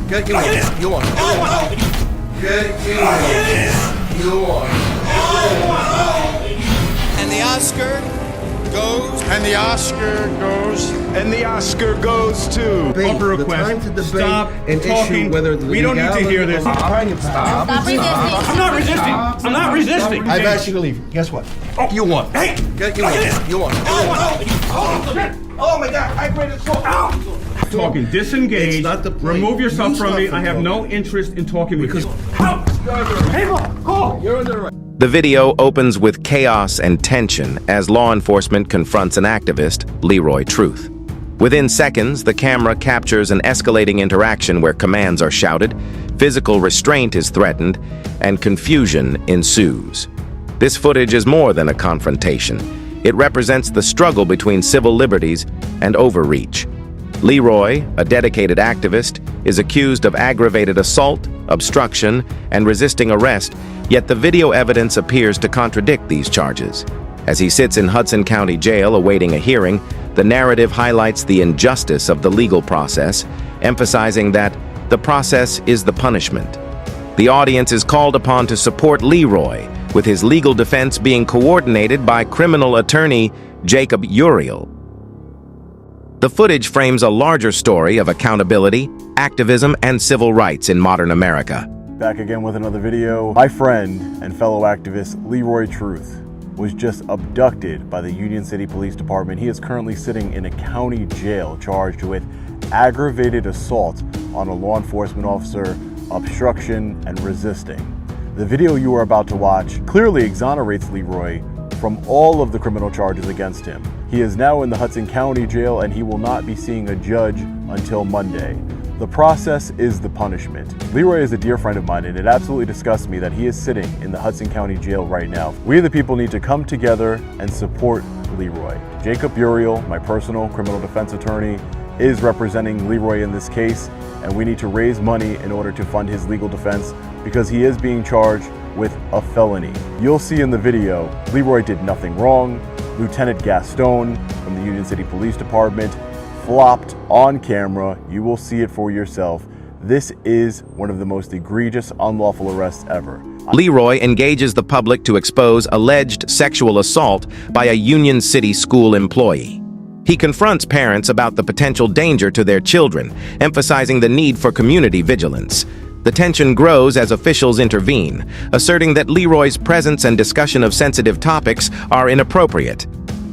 Get you in. You on. Get you on. And the Oscar goes. And the Oscar goes. And the Oscar goes to. Offer a request. Stop talking. We don't need to hear this. Stop resisting. I'm not resisting. I'm not resisting. I've asked you to leave. Guess what? Oh, you won. Hey! Get you in. You on. Oh my God! Aggravated assault. Talking. Disengage. It's not the play. Remove yourself You from me. stop I have from no talking. interest in talking with you. You're under arrest. The video opens with chaos and tension as law enforcement confronts an activist, Leroy Truth. Within seconds, the camera captures an escalating interaction where commands are shouted, physical restraint is threatened, and confusion ensues. This footage is more than a confrontation. It represents the struggle between civil liberties and overreach. Leroy, a dedicated activist, is accused of aggravated assault, obstruction, and resisting arrest, yet the video evidence appears to contradict these charges. As he sits in Hudson County Jail awaiting a hearing, the narrative highlights the injustice of the legal process, emphasizing that the process is the punishment. The audience is called upon to support Leroy, with his legal defense being coordinated by criminal attorney Jacob Uriel. The footage frames a larger story of accountability, activism, and civil rights in modern America. Back again with another video. My friend and fellow activist Leroy Truth was just abducted by the Union City Police Department. He is currently sitting in a county jail charged with aggravated assault on a law enforcement officer, obstruction, and resisting. The video you are about to watch clearly exonerates Leroy from all of the criminal charges against him. He is now in the Hudson County Jail and he will not be seeing a judge until Monday. The process is the punishment. Leroy is a dear friend of mine and it absolutely disgusts me that he is sitting in the Hudson County Jail right now. We the people need to come together and support Leroy. Jacob Uriel, my personal criminal defense attorney, is representing Leroy in this case, and we need to raise money in order to fund his legal defense because he is being charged with a felony. You'll see in the video, Leroy did nothing wrong. Lieutenant Gaston from the Union City Police Department flopped on camera. You will see it for yourself. This is one of the most egregious unlawful arrests ever. Leroy engages the public to expose alleged sexual assault by a Union City school employee. He confronts parents about the potential danger to their children, emphasizing the need for community vigilance. The tension grows as officials intervene, asserting that Leroy's presence and discussion of sensitive topics are inappropriate,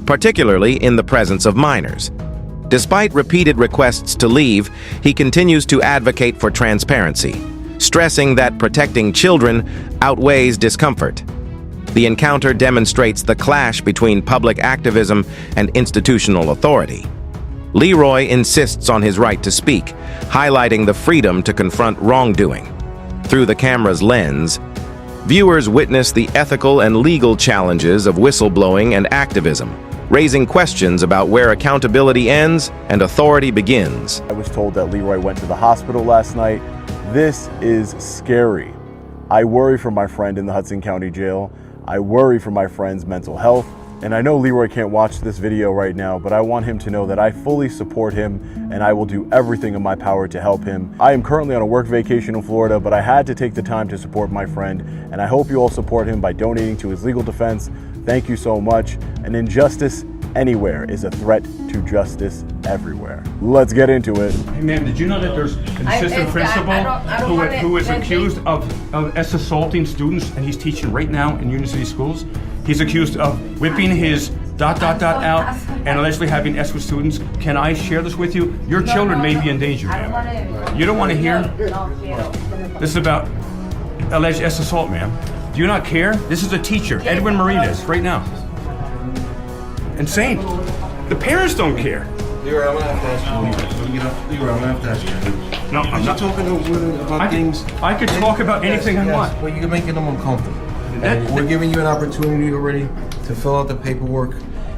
particularly in the presence of minors. Despite repeated requests to leave, he continues to advocate for transparency, stressing that protecting children outweighs discomfort. The encounter demonstrates the clash between public activism and institutional authority. Leroy insists on his right to speak, highlighting the freedom to confront wrongdoing. Through the camera's lens, viewers witness the ethical and legal challenges of whistleblowing and activism, raising questions about where accountability ends and authority begins. I was told that Leroy went to the hospital last night. This is scary. I worry for my friend in the Hudson County Jail. I worry for my friend's mental health. And I know Leroy can't watch this video right now, but I want him to know that I fully support him and I will do everything in my power to help him. I am currently on a work vacation in Florida, but I had to take the time to support my friend, and I hope you all support him by donating to his legal defense. Thank you so much. An injustice anywhere is a threat to justice everywhere. Let's get into it. Hey ma'am, did you know that there's an assistant principal who is accused of assaulting students, and he's teaching right now in Union City schools? He's accused of whipping his ... out and allegedly having sex with students. Can I share this with you? Your children may be in danger, ma'am. You don't want to hear? This is about alleged assault, ma'am. Do you not care? This is a teacher, Edwin Marinas, right now. Insane. The parents don't care. Leroy, I'm gonna have to ask you. Leroy, I'm gonna have to ask you. No, I'm not talking to women about things. I could talk about anything I want. Well, you're making them uncomfortable. And we're giving you an opportunity already to fill out the paperwork.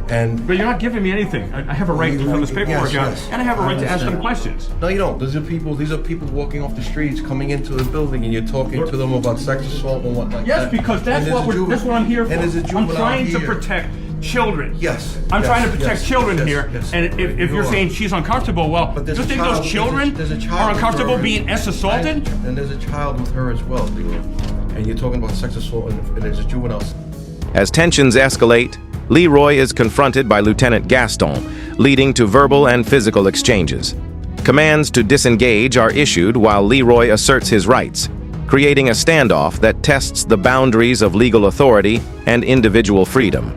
But you're not giving me anything. I have a right to fill this paperwork out, and I have a right to ask them questions. No, you don't. These are people walking off the streets, coming into the building, and you're talking to them about sex assault and whatnot. Yes, because that's what I'm here for. And there's a I'm juvenile trying to here. protect children. Yes. I'm yes, trying to protect yes, children yes, here, yes. and if you're saying she's uncomfortable, well, do there's you a think child- those children there's a child are with uncomfortable her. being assaulted? And there's a child with her as well, Leroy. And you're talking about sex assault, and there's a juvenile. As tensions escalate, Leroy is confronted by Lieutenant Gaston, leading to verbal and physical exchanges. Commands to disengage are issued while Leroy asserts his rights, creating a standoff that tests the boundaries of legal authority and individual freedom.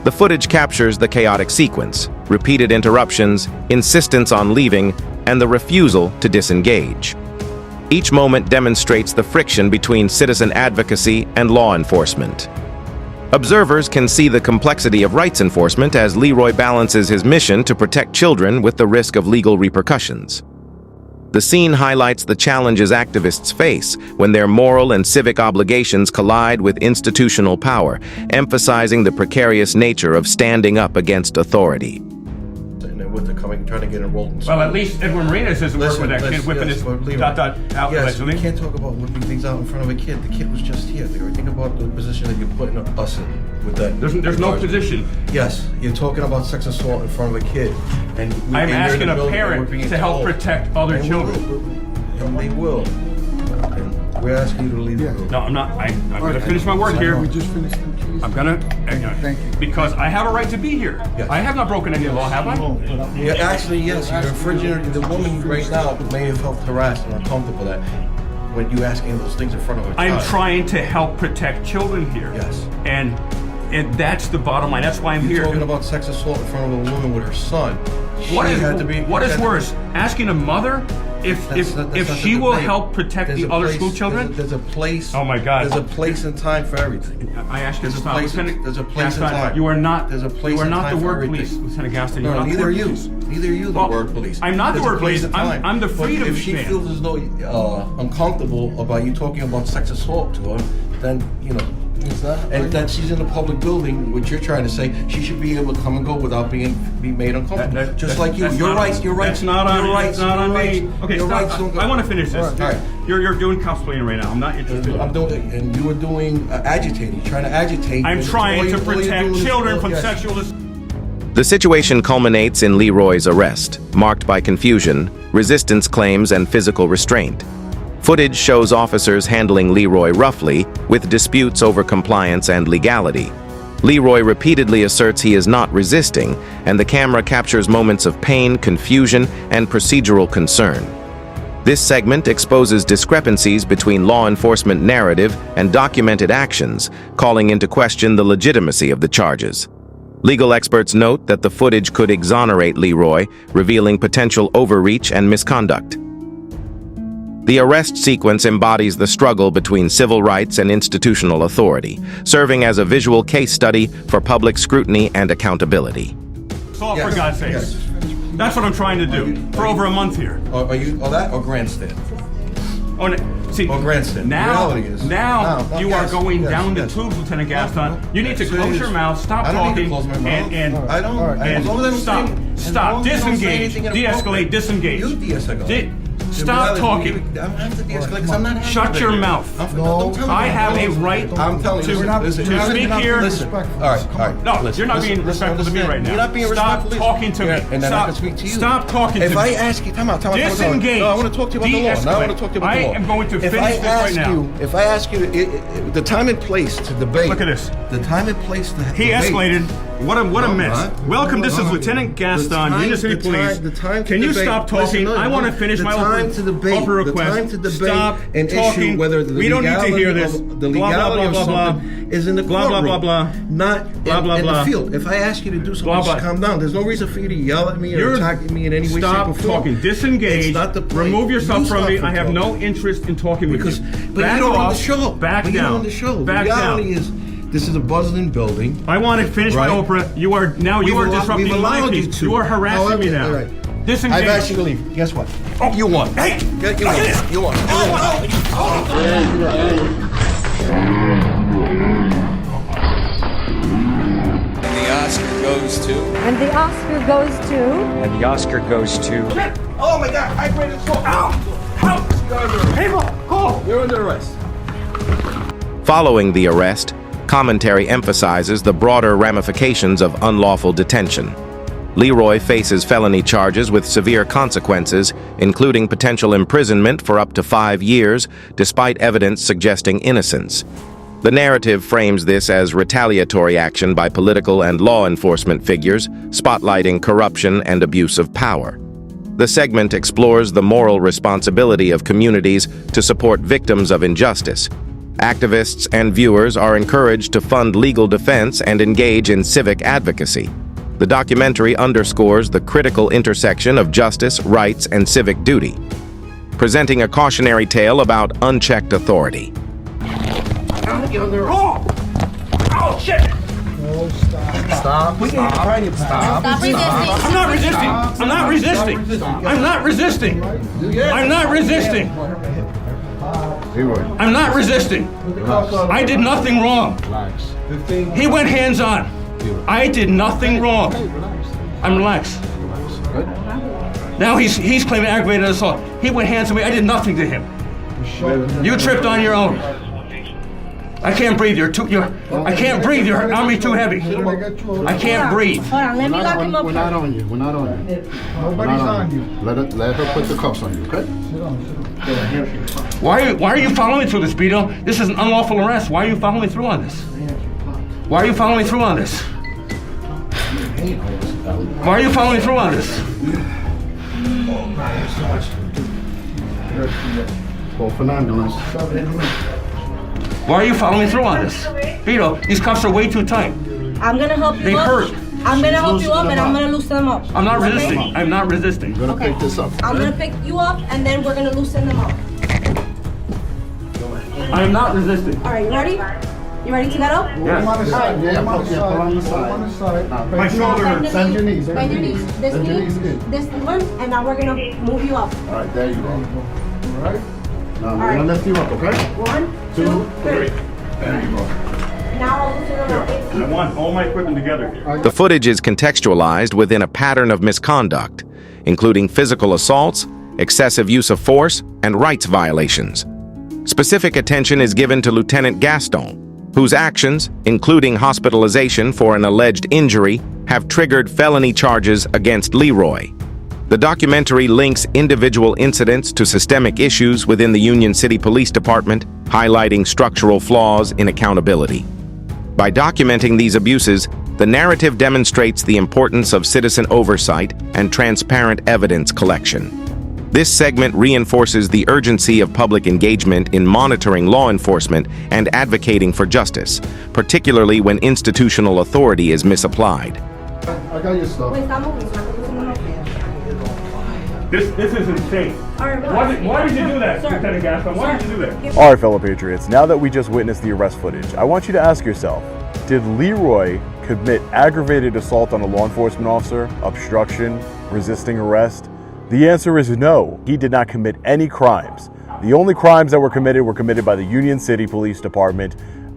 The footage captures the chaotic sequence, repeated interruptions, insistence on leaving, and the refusal to disengage. Each moment demonstrates the friction between citizen advocacy and law enforcement. Observers can see the complexity of rights enforcement as Leroy balances his mission to protect children with the risk of legal repercussions. The scene highlights the challenges activists face when their moral and civic obligations collide with institutional power, emphasizing the precarious nature of standing up against authority. And then with the coming, trying to get enrolled in school. Well, at least Edwin Marinas isn't working with that kid whipping yes, his but Leroy, out Yes, allegedly. you can't talk about whipping things out in front of a kid. The kid was just here. Leroy. Think about the position that you're putting us in with that. There's no position. Yes, you're talking about sex assault in front of a kid. And I'm and you're in asking the a building parent whipping to it help out. protect other And children. And they will. And we're asking you to leave the room. No, I'm not. I'm going to finish my word here. We just finished them, please. I'm going to, Thank you. because I have a right to be here. Yes. I have not broken any law, have I? Yeah, actually, yes, you're infringing. The woman right now may have felt harassed and uncomfortable that when you asking those things in front of her I'm child. trying to help protect children here. Yes. And that's the bottom line. That's why I'm You're here. talking about sex assault in front of a woman with her son. What She is had to be- what is had to- worse? Asking a mother if That's not if the she will debate. help protect There's the a other place- school children? There's a place. Oh my God. There's a place and time for everything. I ask you to There's a stop. place- Lieutenant there's a place and Gaston, time. you are not. There's a place You are and not time the for word everything. police, Lieutenant Gaston. You're No, not the neither are word you. police. Neither are you the Well, word police. I'm not the There's a word place police. and I'm time. the But freedom if she man. feels as though uncomfortable about you talking about sex assault to her, then and that she's in a public building, which you're trying to say, she should be able to come and go without being made uncomfortable. Just like you. That's You're not- right. You're right. That's not on You're me. right. That's not on You're me. right. Okay, You're stop. right. Don't go- I want to finish this. All right. You're doing cosplaying right now. I'm not interested. I'm doing, and you were doing agitating, trying to agitate. I'm All trying to all you're protect doing is- children from yes. sexual. The situation culminates in Leroy's arrest, marked by confusion, resistance claims, and physical restraint. Footage shows officers handling Leroy roughly, with disputes over compliance and legality. Leroy repeatedly asserts he is not resisting, and the camera captures moments of pain, confusion, and procedural concern. This segment exposes discrepancies between law enforcement narrative and documented actions, calling into question the legitimacy of the charges. Legal experts note that the footage could exonerate Leroy, revealing potential overreach and misconduct. The arrest sequence embodies the struggle between civil rights and institutional authority, serving as a visual case study for public scrutiny and accountability. Solve Yes, for God's sake. yes. That's what I'm trying to do for over a month here. Are you that or grandstand? Oh, see, Or grandstand. now, Reality is- now No, you yes, are going yes, down yes. the tubes, Lieutenant Gaston. No, You need to yes, close it your is. mouth, stop I don't need talking, to close my mouth. and I don't. As long as I don't stop, say any- as stop, long as I don't say disengage, anything de-escalate, inappropriate. disengage. You de-escalate. Stop talking. I don't have to de-escalate because I'm not happy Shut with your it. mouth. Don't tell me I that. have a right I'm telling you. to listen, speak here. Listen. All right. No, Listen, you're not listen, being listen, respectful to me understand. right now. You're not being Stop respectful. talking to me. And then Stop. I can speak to you. Stop talking to If me. I ask you, time out. Disengage. No, I want to talk to you about the law. Now I want to talk to you about the law. I am going to If finish I this right ask now. you, if I ask you, the time and place to debate. Look at this. The time and place to He debate. escalated. What a No, mess. not. Welcome. This is No. Lieutenant Gaston, The time- Union City the time- Police. the time to Can you debate. stop talking? Listen, no, I want to no. finish The my time to debate. offer The request. time to debate Stop an talking. issue whether the we don't need to legality hear this. of- the Blah, blah, legality blah, of blah, blah. something is in the Blah, blah, courtroom, blah, blah. not Blah, blah, in blah. the field. If I ask you to do something, Blah, just blah. calm down. There's no reason for you to yell at me or You're- attack me in any way, shape, Stop or form. talking. Disengage. It's not the point. Remove yourself You from stop me. from I have talking. no interest in talking with Because, you. but Back you don't off. own the show. Back but down. You don't own the show. Back the reality down. is, this is a bustling building. I want to finish Right. my opera. You are disrupting we've my allowed peace. you to. You are harassing However, me now. all right. Disengage. I've asked you to leave. Guess what? Oh. You won. Hey! You won. Look at this. You won. And the Oscar goes to. And the Oscar goes to... And the Oscar goes to... Oh my God! Aggravated assault. You're under arrest. You're under arrest. Following the arrest, commentary emphasizes the broader ramifications of unlawful detention. Leroy faces felony charges with severe consequences, including potential imprisonment for up to 5 years, despite evidence suggesting innocence. The narrative frames this as retaliatory action by political and law enforcement figures, spotlighting corruption and abuse of power. The segment explores the moral responsibility of communities to support victims of injustice. Activists and viewers are encouraged to fund legal defense and engage in civic advocacy. The documentary underscores the critical intersection of justice, rights, and civic duty, presenting a cautionary tale about unchecked authority. Oh, shit! Stop. I'm not resisting. I'm not resisting. I'm not resisting. I'm not resisting. I'm not resisting. I did nothing wrong. He went hands-on. I did nothing wrong. I'm relaxed. Now he's claiming aggravated assault. He went hands-on me. I did nothing to him. You tripped on your own. I can't breathe. I can't breathe. Your arm is too heavy. I can't breathe. Hold on, let me lock him up. We're not on you. We're not on you. Nobody's on you. Let her put the cuffs on you, okay? Why are you following through this, Beto? This is an unlawful arrest. Why are you following through on this? Why are you following through on this? Why are you following through on this? Call for an ambulance. Why are you following through on this? Beto, these cuffs are way too tight. I'm gonna help you They up. hurt. I'm gonna help you up and I'm gonna loosen them up. I'm not Okay? resisting. I'm not resisting. We're gonna pick this up. I'm gonna pick you up and then we're gonna loosen them up. I am not resisting. All right, you ready? You ready to get up? Yes. Pull on the side. My shoulder Bend hurts. the Bend your knee. knees. Bend your knees. This Bend your knee, knees in. this one, and now we're gonna move you up. All right, there you go. All right? Now we're gonna lift you up, okay? 1, 2, 3. There you go. Now I'll loosen them up. I want all my equipment together here. The footage is contextualized within a pattern of misconduct, including physical assaults, excessive use of force, and rights violations. Specific attention is given to Lieutenant Gaston, whose actions, including hospitalization for an alleged injury, have triggered felony charges against Leroy. The documentary links individual incidents to systemic issues within the Union City Police Department, highlighting structural flaws in accountability. By documenting these abuses, the narrative demonstrates the importance of citizen oversight and transparent evidence collection. This segment reinforces the urgency of public engagement in monitoring law enforcement and advocating for justice, particularly when institutional authority is misapplied. I got your stuff. Wait, stop moving so I can loosen them up. This is insane. All right, Why did you do that, Sir. Lieutenant Gaston? Why did you do that? All right, fellow patriots, now that we just witnessed the arrest footage, I want you to ask yourself, did Leroy commit aggravated assault on a law enforcement officer, obstruction, resisting arrest? The answer is no. He did not commit any crimes. The only crimes that were committed by the Union City Police Department,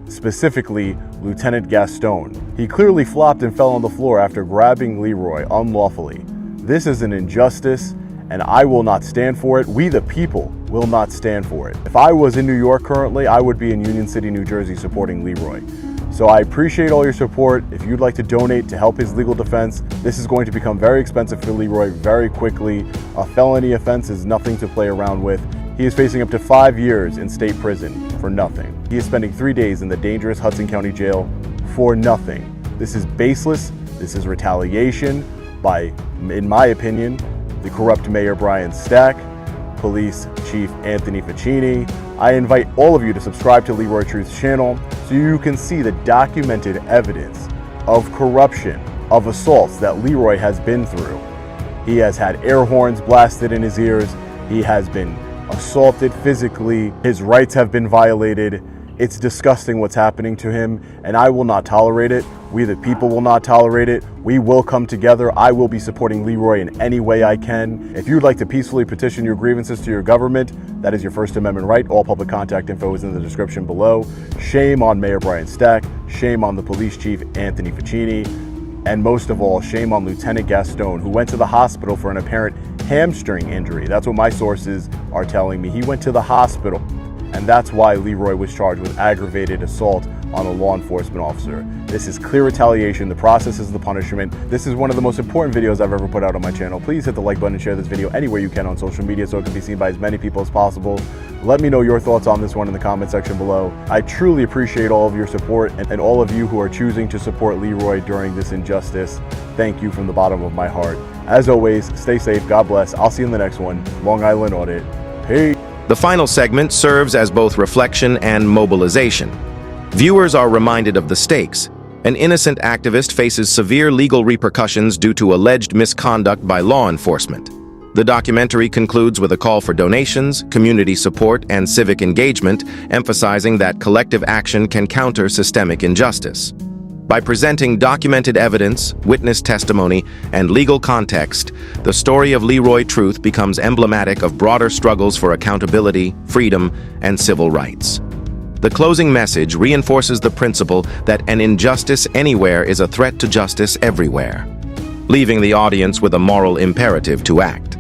specifically Lieutenant Gaston. He clearly flopped and fell on the floor after grabbing Leroy unlawfully. This is an injustice, and I will not stand for it. We the people will not stand for it. If I was in New York currently, I would be in Union City, New Jersey supporting Leroy. So I appreciate all your support. If you'd like to donate to help his legal defense, this is going to become very expensive for Leroy very quickly. A felony offense is nothing to play around with. He is facing up to 5 years in state prison for nothing. He is spending 3 days in the dangerous Hudson County Jail for nothing. This is baseless. This is retaliation by, in my opinion, the corrupt Mayor Brian Stack, Police Chief Anthony Ficini. I invite all of you to subscribe to Leroy Truth's channel so you can see the documented evidence of corruption, of assaults that Leroy has been through. He has had air horns blasted in his ears. He has been assaulted physically. His rights have been violated. It's disgusting what's happening to him, and I will not tolerate it. We the people will not tolerate it. We will come together. I will be supporting Leroy in any way I can. If you'd like to peacefully petition your grievances to your government, that is your First Amendment right. All public contact info is in the description below. Shame on Mayor Brian Stack. Shame on the police chief, Anthony Ficini. And most of all, shame on Lieutenant Gaston, who went to the hospital for an apparent hamstring injury. That's what my sources are telling me. He went to the hospital. and that's why Leroy was charged with aggravated assault on a law enforcement officer. This is clear retaliation. The process is the punishment. This is one of the most important videos I've ever put out on my channel. Please hit the like button and share this video anywhere you can on social media so it can be seen by as many people as possible. Let me know your thoughts on this one in the comment section below. I truly appreciate all of your support and all of you who are choosing to support Leroy during this injustice. Thank you from the bottom of my heart. As always, stay safe, God bless. I'll see you in the next one. Long Island Audit. Peace. The final segment serves as both reflection and mobilization. Viewers are reminded of the stakes. An innocent activist faces severe legal repercussions due to alleged misconduct by law enforcement. The documentary concludes with a call for donations, community support, and civic engagement, emphasizing that collective action can counter systemic injustice. By presenting documented evidence, witness testimony, and legal context, the story of Leroy Truth becomes emblematic of broader struggles for accountability, freedom, and civil rights. The closing message reinforces the principle that an injustice anywhere is a threat to justice everywhere, leaving the audience with a moral imperative to act.